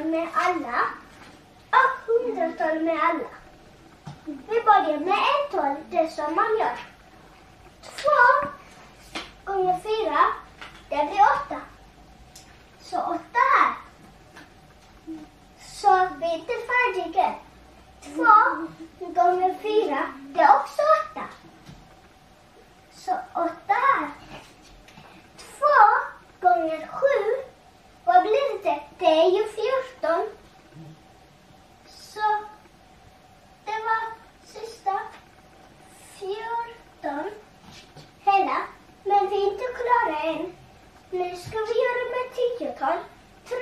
med alla och 100-tal med alla. Vi börjar med ental, det som man gör. 2 gånger 4, det blir 8. Så 8 här. Så vi är inte färdiga. 2 gånger 4, det är också 8. Så 8 här. 2 gånger 7, vad blir det? Det är ju 14. Så det var sista 14 hela. Men vi är inte klara än. Nu ska vi göra med 10-tal. 3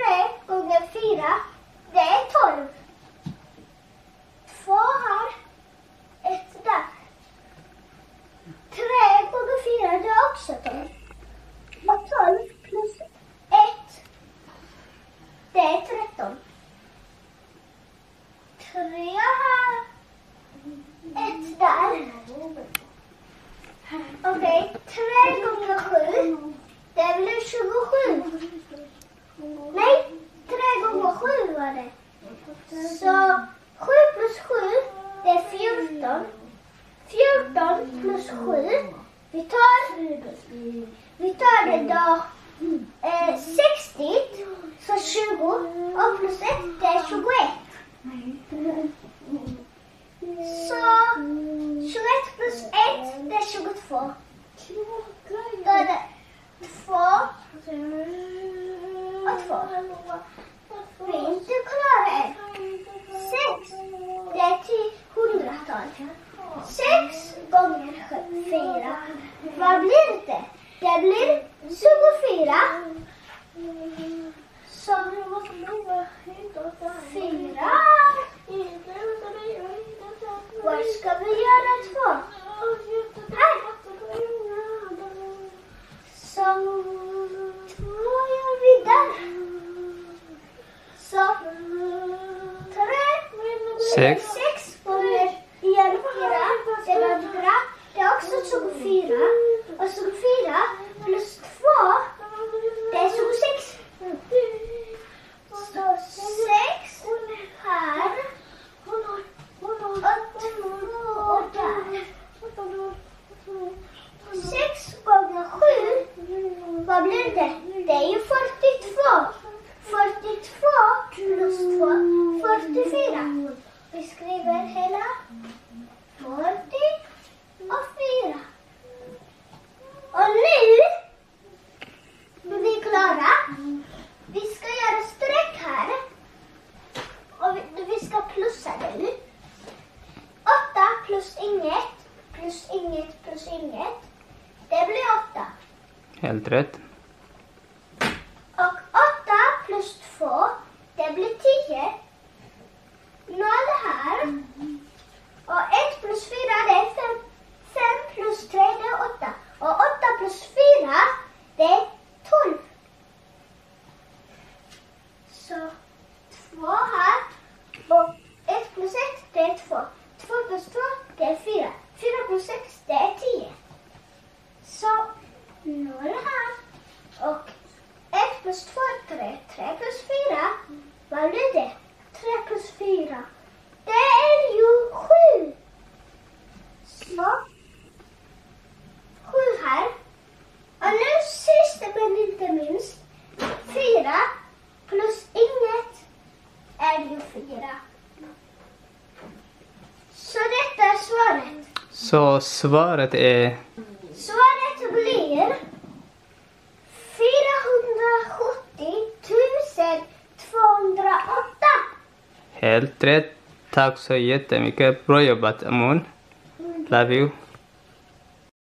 gånger 4, det är 12. 2 här, 1 där. 3 gånger 4, det är också 12. Och 12 plus 1, det är 13. 3 här, 1 där. Okej, 3 gånger 7, det blir 27. Nej, 3 gånger 7 var det. Så 7 plus 7, det är 14. 14 plus 7, vi tar det då 60, så 20 och plus 1, det är 21. Så 21 plus 1, det är 22. Då är det 2 och 2. Vi är inte klara än. 6, det är 100-tal. 6 gånger 4, vad blir det? Det blir 24. Så 4. Vad ska vi göra 2? Här. Så 2 gör vi där. Så 3. 6 gånger igen 4. Det var bra. Det är också 24. Och 24 plus 2, det är 26. Så 6 här. Och där. 6 gånger 7, vad blir det? Det är ju 42. 42 plus 2, 44. Vi skriver hela 40 och 4. Och nu är vi klara. Vi ska göra streck här. Och vi ska plussa det nu. 8 plus inget, plus inget, plus inget. Det blir 8. Helt rätt. Och 8 plus 2, det blir 10. 0 här. Och 1 plus 4, det är 5. 5 plus 3, det är 8. Och 8 plus 4, det är 12. Så 2 här. Och 1 plus 1, det är 2. 2 plus 2, det är 4. 4 plus 6, det är 10. Så 0 här. Och 1 plus 2 är 3. 3 plus 4, vad blir det? 3 plus 4, det är ju 7. Så 7 här. Och nu sist men inte minst. 4 plus inget är ju 4. Så detta är svaret. Så svaret är... Svaret blir 470 208. Helt rätt. Tack så jättemycket. Bra jobbat, Amun. Love you.